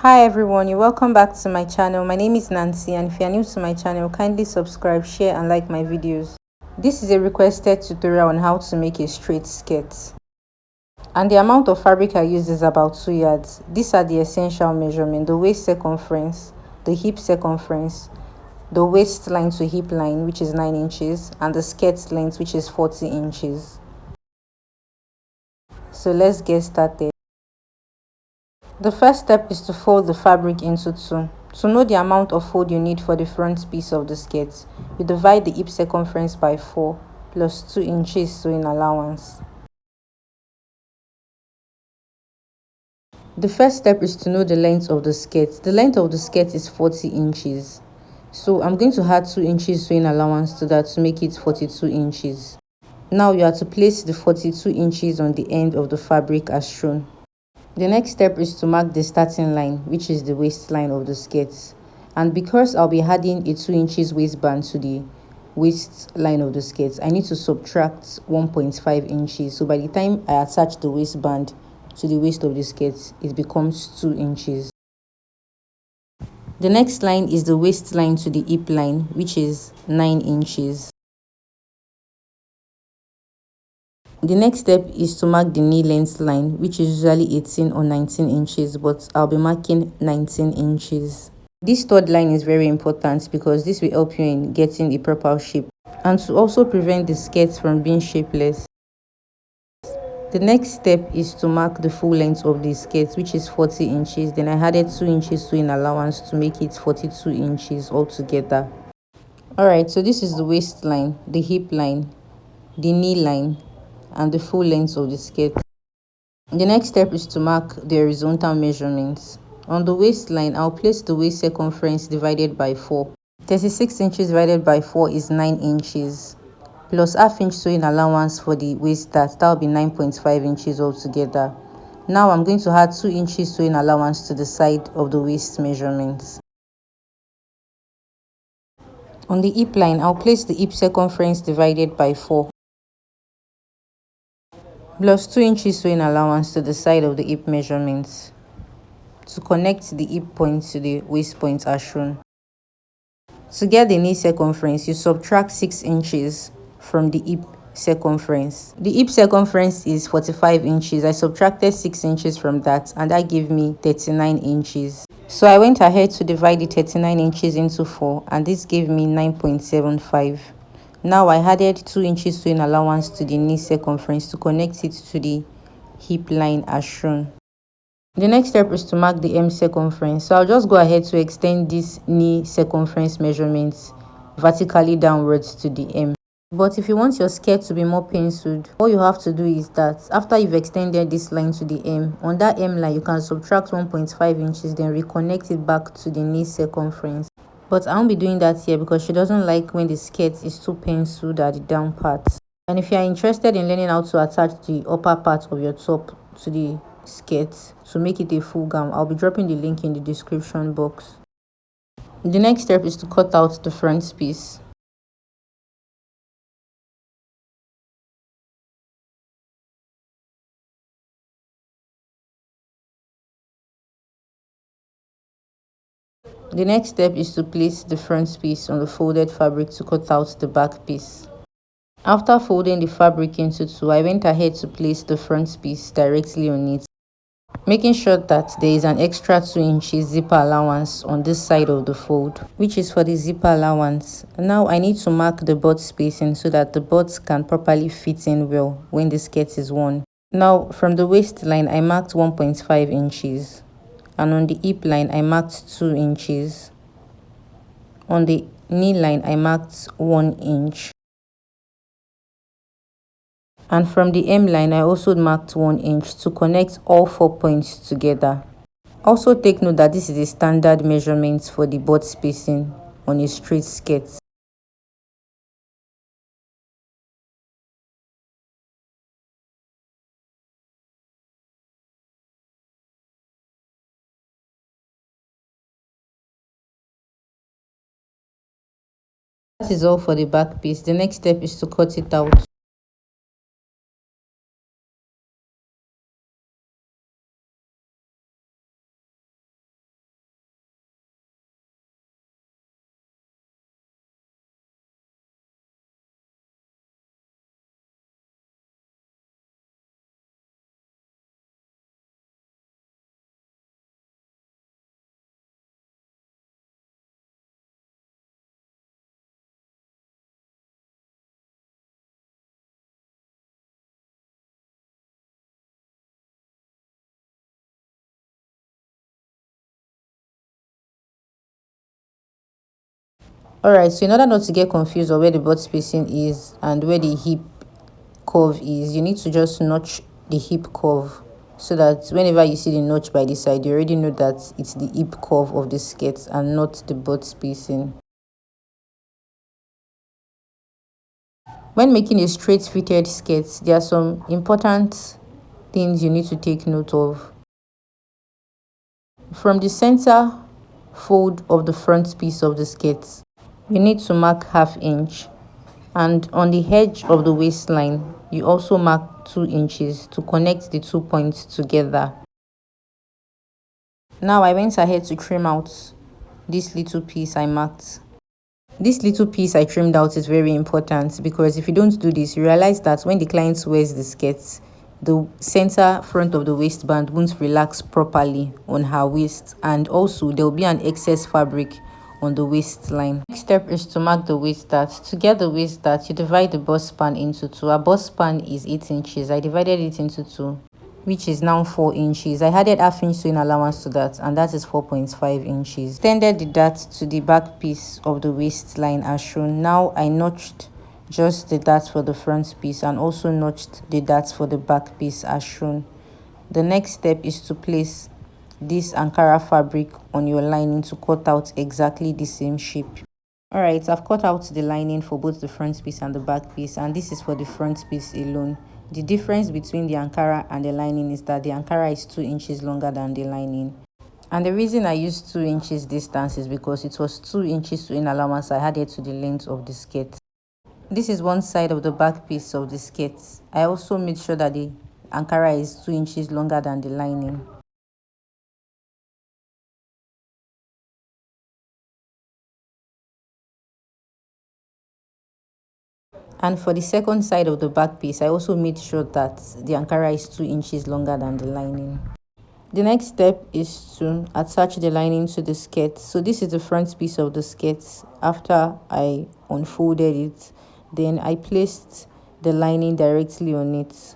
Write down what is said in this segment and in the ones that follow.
Hi everyone, you're welcome back to my channel. My name is Nancy, and if you're new to my channel, kindly subscribe, share and like my videos. This is a requested tutorial on how to make a straight skirt. And the amount of fabric I use is about 2 yards. These are the essential measurements: the waist circumference, the hip circumference, the waistline to hip line, which is 9 inches, and the skirt length, which is 40 inches. So let's get started. The first step is to fold the fabric into two. To know the amount of fold you need for the front piece of the skirt, you divide the hip circumference by 4 plus 2 inches sewing allowance. The first step is to know the length of the skirt. The length of the skirt is 40 inches. So I'm going to add 2 inches sewing allowance to that to make it 42 inches. Now you have to place the 42 inches on the end of the fabric as shown. The next step is to mark the starting line, which is the waistline of the skirt. And because I'll be adding a 2 inches waistband to the waistline of the skirt, I need to subtract 1.5 inches. So by the time I attach the waistband to the waist of the skirt, it becomes 2 inches. The next line is the waistline to the hip line, which is 9 inches. The next step is to mark the knee length line, which is usually 18 or 19 inches, but I'll be marking 19 inches. This third line is very important because this will help you in getting the proper shape and to also prevent the skirt from being shapeless. The next step is to mark the full length of the skirt, which is 40 inches. Then I added 2 inches sewing allowance to make it 42 inches altogether. Alright, so this is the waistline, the hip line, the knee line, and the full length of the skirt. The next step is to mark the horizontal measurements. On the waistline, I'll place the waist circumference divided by 4. 36 inches divided by 4 is 9 inches. Plus half-inch sewing allowance for the waist dart, that will be 9.5 inches altogether. Now I'm going to add 2 inches sewing allowance to the side of the waist measurements. On the hip line, I'll place the hip circumference divided by 4. Plus 2 inches sewing allowance to the side of the hip measurements to connect the hip point to the waist point as shown. To get the knee circumference, you subtract 6 inches from the hip circumference. The hip circumference is 45 inches. I subtracted 6 inches from that, and that gave me 39 inches. So I went ahead to divide the 39 inches into 4, and this gave me 9.75. Now I added 2 inches sewing allowance to the knee circumference to connect it to the hip line as shown. The next step is to mark the hem circumference. So I'll just go ahead to extend this knee circumference measurements vertically downwards to the hem. But if you want your skirt to be more penciled, all you have to do is that after you've extended this line to the hem, on that hem line you can subtract 1.5 inches, then reconnect it back to the knee circumference. But I won't be doing that here because she doesn't like when the skirt is too penciled at the down part. And if you are interested in learning how to attach the upper part of your top to the skirt to make it a full gown, I'll be dropping the link in the description box. The next step is to cut out the front piece. The next step is to place the front piece on the folded fabric to cut out the back piece. After folding the fabric into two, I went ahead to place the front piece directly on it, making sure that there is an extra 2 inches zipper allowance on this side of the fold, which is for the zipper allowance. Now I need to mark the butt spacing so that the butt can properly fit in well when the skirt is worn. Now from the waistline, I marked 1.5 inches, and on the hip line I marked 2 inches. On the knee line I marked 1 inch. And from the hem line, I also marked 1 inch to connect all 4 points together. Also take note that this is a standard measurement for the butt spacing on a straight skirt. That is all for the back piece. The next step is to cut it out. Alright, so in order not to get confused on where the butt spacing is and where the hip curve is, you need to just notch the hip curve so that whenever you see the notch by the side, you already know that it's the hip curve of the skirt and not the butt spacing. When making a straight fitted skirt, there are some important things you need to take note of. From the center fold of the front piece of the skirt, you need to mark ½ inch, and on the edge of the waistline you also mark 2 inches to connect the 2 points together. Now I went ahead to trim out this little piece I marked. This little piece I trimmed out is very important because if you don't do this, you realize that when the client wears the skirt, the center front of the waistband won't relax properly on her waist, and also there will be an excess fabric on the waistline. Next step is to mark the waist dart. To get the waist dart, you divide the bust span into two. Our bust span is 8 inches. I divided it into two, which is now 4 inches. I added ½ inch sewing allowance to that, and that is 4.5 inches. Extended the dart to the back piece of the waistline as shown. Now I notched just the dart for the front piece and also notched the dart for the back piece as shown. The next step is to place this Ankara fabric on your lining to cut out exactly the same shape. Alright, I've cut out the lining for both the front piece and the back piece, and this is for the front piece alone. The difference between the Ankara and the lining is that the Ankara is 2 inches longer than the lining. And the reason I used 2 inches distance is because it was 2 inches sewing allowance I added to the length of the skirt. This is one side of the back piece of the skirt. I also made sure that the Ankara is 2 inches longer than the lining. And for the second side of the back piece, I also made sure that the Ankara is 2 inches longer than the lining. The next step is to attach the lining to the skirt. So this is the front piece of the skirt. After I unfolded it, then I placed the lining directly on it.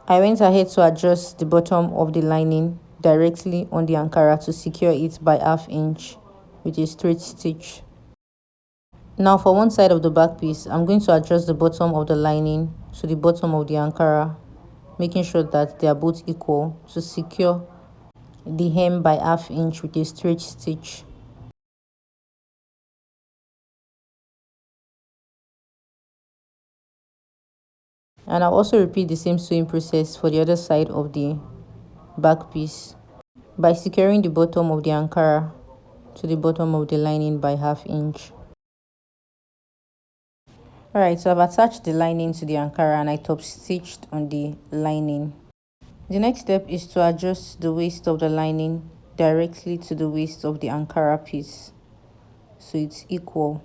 I went ahead to adjust the bottom of the lining directly on the Ankara to secure it by ½ inch with a straight stitch. Now for one side of the back piece, I'm going to adjust the bottom of the lining to the bottom of the Ankara, making sure that they are both equal to secure the hem by ½ inch with a straight stitch. And I'll also repeat the same sewing process for the other side of the back piece by securing the bottom of the Ankara to the bottom of the lining by ½ inch. Alright, so I've attached the lining to the Ankara and I top stitched on the lining. The next step is to adjust the waist of the lining directly to the waist of the Ankara piece so it's equal.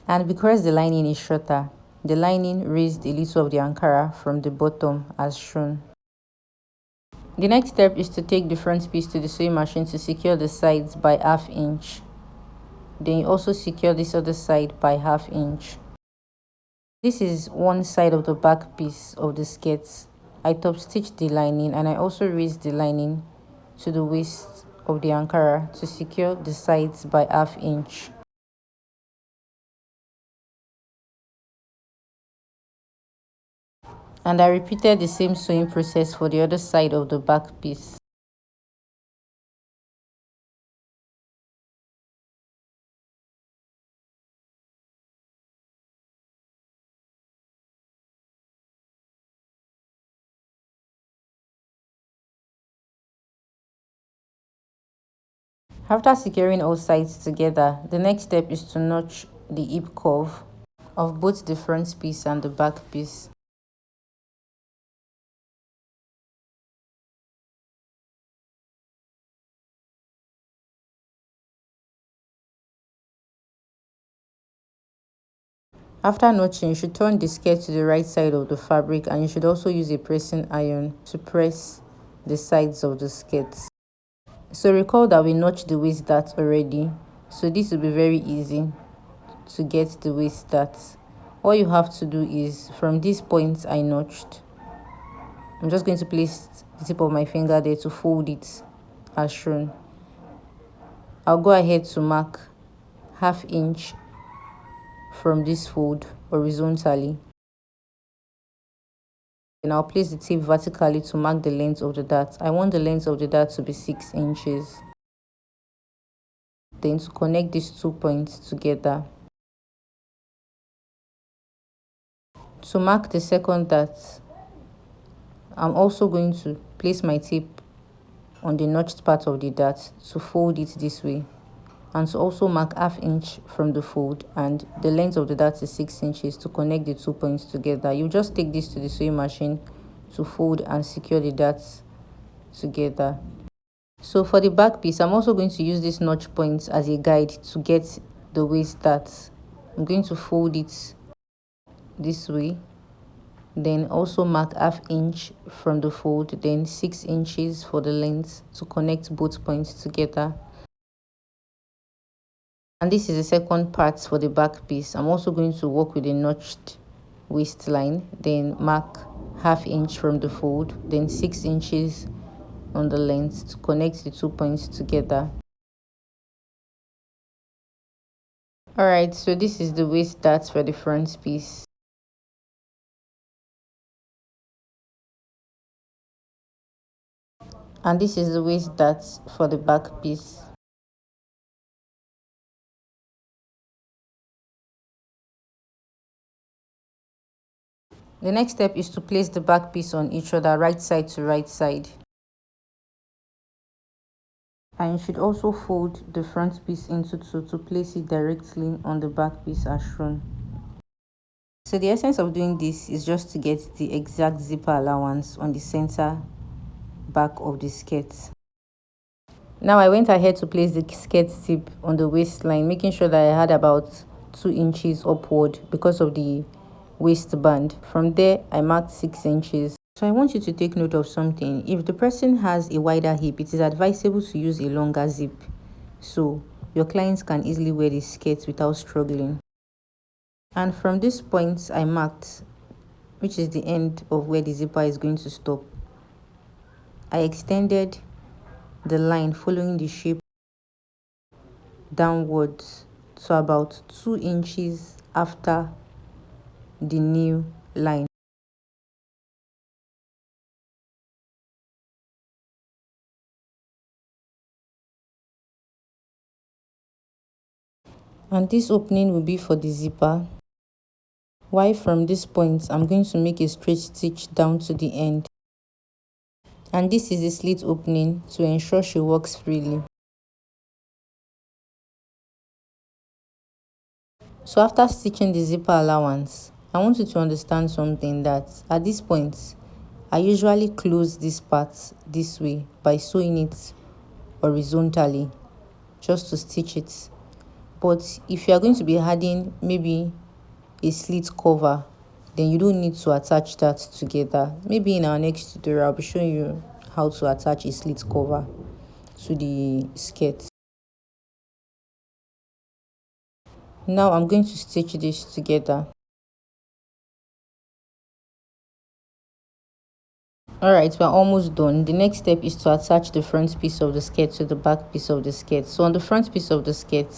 And because the lining is shorter, the lining raised a little of the Ankara from the bottom as shown. The next step is to take the front piece to the sewing machine to secure the sides by ½ inch. Then you also secure this other side by ½ inch. This is one side of the back piece of the skirt. I top stitched the lining and I also raised the lining to the waist of the Ankara to secure the sides by ½ inch. And I repeated the same sewing process for the other side of the back piece. After securing all sides together, the next step is to notch the hip curve of both the front piece and the back piece. After notching, you should turn the skirt to the right side of the fabric, and you should also use a pressing iron to press the sides of the skirt. So recall that we notched the waist dart already, so this will be very easy to get the waist dart. All you have to do is from this point I notched, I'm just going to place the tip of my finger there to fold it as shown. I'll go ahead to mark ½ inch from this fold horizontally. Then I'll place the tape vertically to mark the length of the dart. I want the length of the dart to be 6 inches. Then to connect these 2 points together. To mark the second dart, I'm also going to place my tape on the notched part of the dart to fold it this way, and to also mark ½ inch from the fold, and the length of the dart is 6 inches to connect the 2 points together. You just take this to the sewing machine to fold and secure the darts together. So for the back piece, I'm also going to use this notch point as a guide to get the waist dart. I'm going to fold it this way, then also mark ½ inch from the fold, then 6 inches for the length to connect both points together. And this is the second part for the back piece. I'm also going to work with a notched waistline, then mark ½ inch from the fold, then 6 inches on the length to connect the 2 points together. Alright, so this is the waist dart for the front piece. And this is the waist dart for the back piece. The next step is to place the back piece on each other, right side to right side. And you should also fold the front piece into two to place it directly on the back piece as shown. So the essence of doing this is just to get the exact zipper allowance on the center back of the skirt. Now I went ahead to place the skirt tip on the waistline, making sure that I had about 2 inches upward because of the waistband. From there, I marked 6 inches. So I want you to take note of something. If the person has a wider hip, it is advisable to use a longer zip, so your clients can easily wear the skirt without struggling. And from this point I marked, which is the end of where the zipper is going to stop, I extended the line following the shape downwards to about 2 inches after the new line. And this opening will be for the zipper, while from this point I'm going to make a straight stitch down to the end. And this is the slit opening to ensure she works freely. So after stitching the zipper allowance, I want you to understand something, that at this point I usually close this part this way by sewing it horizontally just to stitch it. But if you are going to be adding maybe a slit cover, then you don't need to attach that together. Maybe in our next tutorial I'll be showing you how to attach a slit cover to the skirt. Now I'm going to stitch this together. Alright, we're almost done. The next step is to attach the front piece of the skirt to the back piece of the skirt. So on the front piece of the skirt,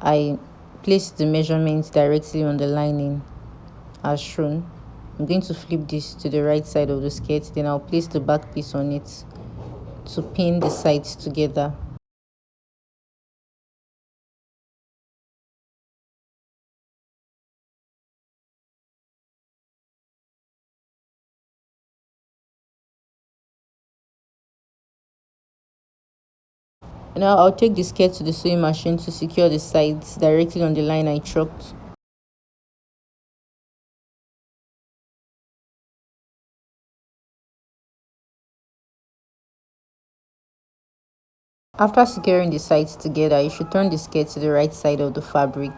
I placed the measurements directly on the lining as shown. I'm going to flip this to the right side of the skirt, then I'll place the back piece on it to pin the sides together. Now I'll take the skirt to the sewing machine to secure the sides directly on the line I chalked. After securing the sides together, you should turn the skirt to the right side of the fabric.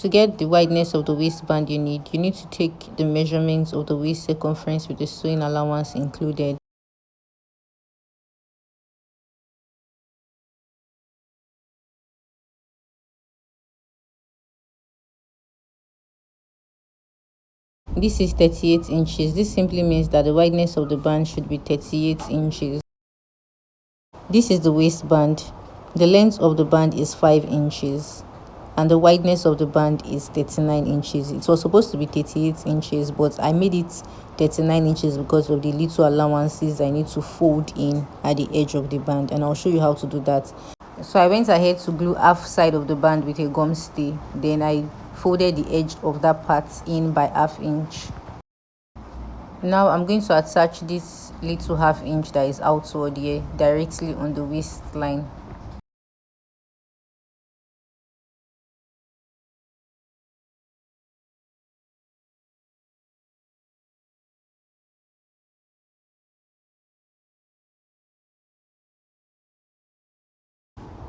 To get the wideness of the waistband you need to take the measurements of the waist circumference with the sewing allowance included. This is 38 inches. This simply means that the wideness of the band should be 38 inches. This is the waistband. The length of the band is 5 inches and the wideness of the band is 39 inches. It was supposed to be 38 inches, but I made it 39 inches because of the little allowances I need to fold in at the edge of the band, and I'll show you how to do that. So I went ahead to glue half side of the band with a gum stay. Then I folded the edge of that part in by ½ inch. Now I'm going to attach this little ½ inch that is outward here directly on the waistline.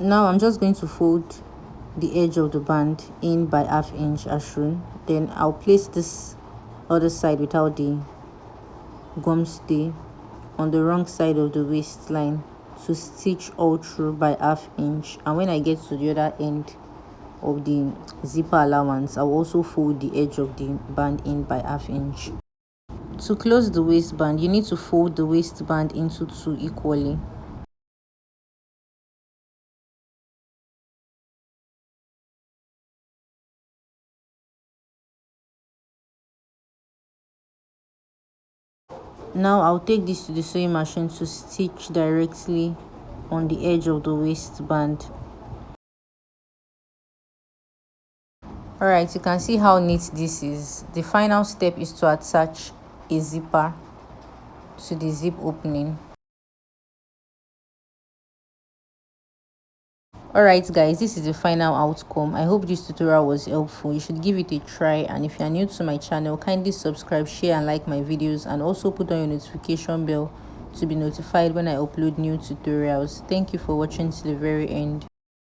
Now I'm just going to fold the edge of the band in by ½ inch as shown. Then I'll place this other side without the gum stay on the wrong side of the waistline to stitch all through by ½ inch, and when I get to the other end of the zipper allowance, I'll also fold the edge of the band in by ½ inch. To close the waistband, you need to fold the waistband into two equally. Now I'll take this to the sewing machine to stitch directly on the edge of the waistband. Alright, you can see how neat this is. The final step is to attach a zipper to the zip opening. Alright guys, this is the final outcome. I hope this tutorial was helpful. You should give it a try, and if you are new to my channel, kindly subscribe, share and like my videos, and also put on your notification bell to be notified when I upload new tutorials. Thank you for watching to the very end.